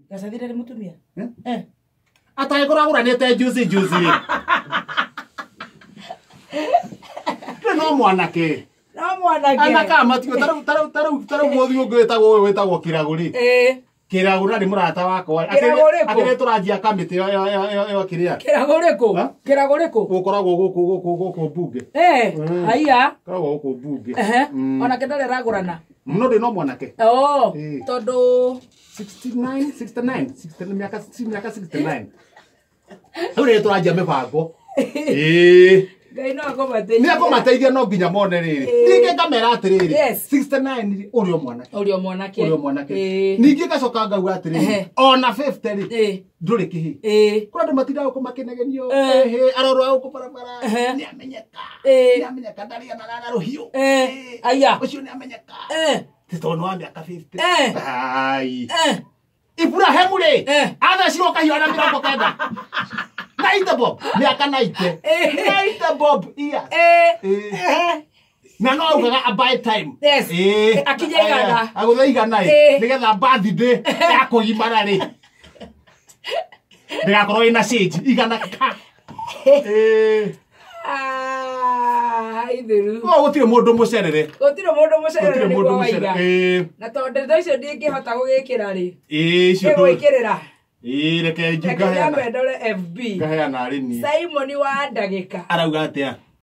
Gacathire ni mutumia. Ataye koraguranite juicy. No mwanake. No mwanake. Anaka matio taru muthi ungwetagwo wetagwo kiraguri. Kiragura ni murata wakwa. Akire turanjia kamiti yo kiria. Kiraguriko. Ukoragwo guku bunge. Haya. Koragwo guku bunge. Ona kendare ragurana. Muno ndi no mwanake. Todo 69 miaka 69. Ure turanjia mibango. Ngai no akomateithia. Ni akomateithia no nginya mone riri. Ninge kamera atiriri. 69 uri mwanake. Ninge gacoka ngauga atiriri. Ona 50 ri. Nduri kihi. Kura ndu matinda uko makenegenio. Arorwa uko barabara. Ni amenyeka ndari na ruhiu. Aya. Ucio ni amenyeka. Titono wa miaka 50. Ai. Ibrahim ri. Ana ciro kahiana 90. Naita Bob, miaka naite. Naita Bob, iya. Na no ugaga a buy time. Yes. Akije igana. Aguthe igana nigetha birthday yako gimara ri. Ndigakorwo ina change igana ka. Itheru. No gutire mundu mucerere. Gutire mundu mucerere ni kwa waiga. Na tondu ndo icio ndingihota gugikira ri. Icio gwikirira. Reke njuga ya mbendore FB. Gaheana rini. Simon wa ndagika. Arauga atia?